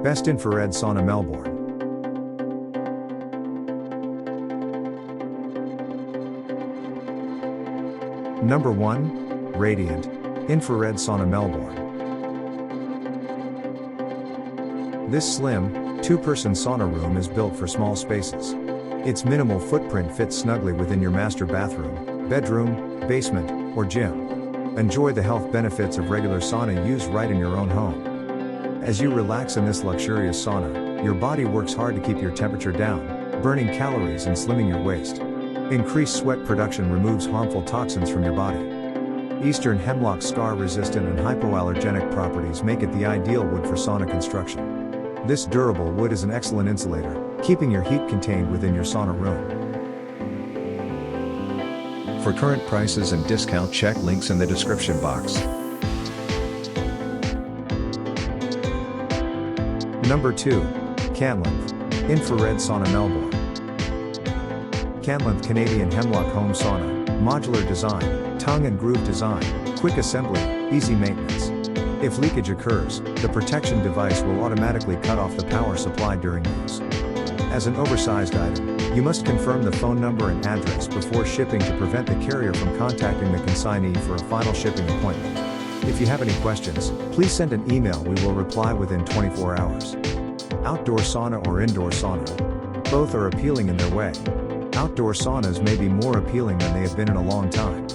Best Infrared Sauna Melbourne. Number 1. Radiant Infrared Sauna Melbourne. This slim, two-person sauna room is built for small spaces. Its minimal footprint fits snugly within your master bathroom, bedroom, basement, or gym. Enjoy the health benefits of regular sauna use right in your own home. As you relax in this luxurious sauna, your body works hard to keep your temperature down, burning calories and slimming your waist. Increased sweat production removes harmful toxins from your body. Eastern hemlock scar-resistant and hypoallergenic properties make it the ideal wood for sauna construction. This durable wood is an excellent insulator, keeping your heat contained within your sauna room. For current prices and discount, check links in the description box. Number 2. Canlength Infrared Sauna Melbourne. Canlength Canadian Hemlock Home Sauna, modular design, tongue and groove design, quick assembly, easy maintenance. If leakage occurs, the protection device will automatically cut off the power supply during use. As an oversized item, you must confirm the phone number and address before shipping to prevent the carrier from contacting the consignee for a final shipping appointment. If you have any questions, please send an email. We will reply within 24 hours. Outdoor sauna or indoor sauna? Both are appealing in their way. Outdoor saunas may be more appealing than they have been in a long time.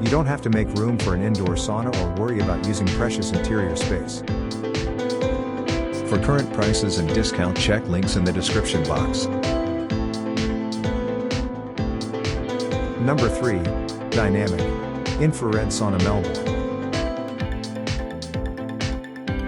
You don't have to make room for an indoor sauna or worry about using precious interior space. For current prices and discount, check links in the description box. Number 3. Dynamic Infrared Sauna Melbourne.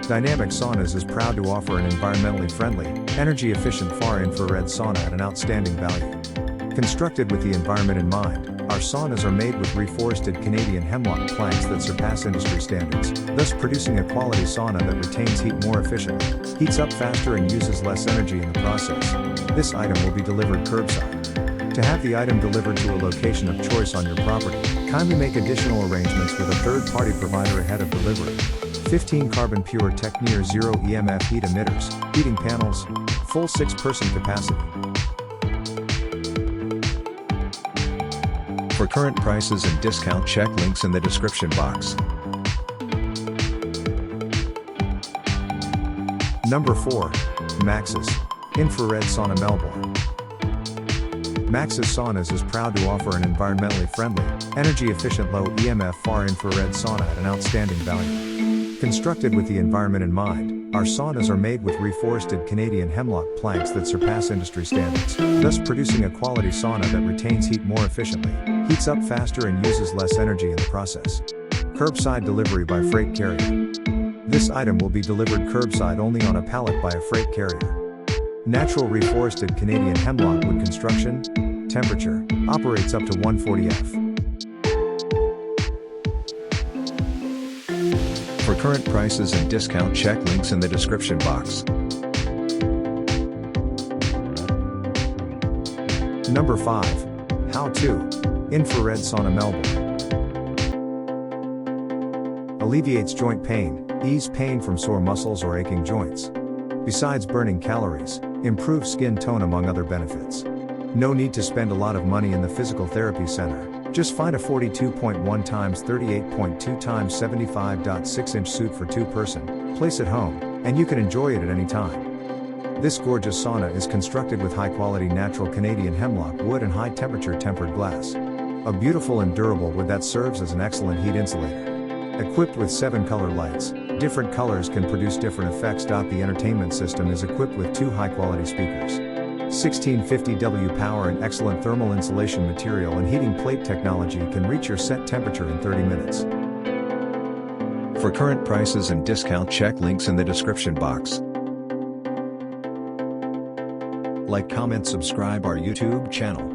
Dynamic Saunas is proud to offer an environmentally friendly, energy-efficient far-infrared sauna at an outstanding value. Constructed with the environment in mind, our saunas are made with reforested Canadian hemlock planks that surpass industry standards, thus producing a quality sauna that retains heat more efficiently, heats up faster and uses less energy in the process. This item will be delivered curbside. To have the item delivered to a location of choice on your property, kindly make additional arrangements with a third-party provider ahead of delivery. 15 carbon pure Techneer Zero EMF heat emitters, heating panels, full 6-person capacity. For current prices and discount, check links in the description box. Number 4. Maxis Infrared Sauna Melbourne. Maxis Saunas is proud to offer an environmentally friendly, energy-efficient low EMF far-infrared sauna at an outstanding value. Constructed with the environment in mind, our saunas are made with reforested Canadian hemlock planks that surpass industry standards, thus producing a quality sauna that retains heat more efficiently, heats up faster and uses less energy in the process. Curbside delivery by freight carrier. This item will be delivered curbside only on a pallet by a freight carrier. Natural reforested Canadian hemlock wood construction, temperature, operates up to 140 F. For current prices and discount, check links in the description box. Number 5. How To Infrared Sauna Melbourne. Alleviates joint pain, ease pain from sore muscles or aching joints. Besides burning calories, improves skin tone among other benefits. No need to spend a lot of money in the physical therapy center. Just find a 42.1 x 38.2 x 75.6 inch suit for 2-person, place at home, and you can enjoy it at any time. This gorgeous sauna is constructed with high-quality natural Canadian hemlock wood and high-temperature tempered glass. A beautiful and durable wood that serves as an excellent heat insulator. Equipped with 7 color lights, different colors can produce different effects. The entertainment system is equipped with 2 high-quality speakers. 1650W power and excellent thermal insulation material and heating plate technology can reach your set temperature in 30 minutes. For current prices and discount, check links in the description box. Like, comment, subscribe our YouTube channel.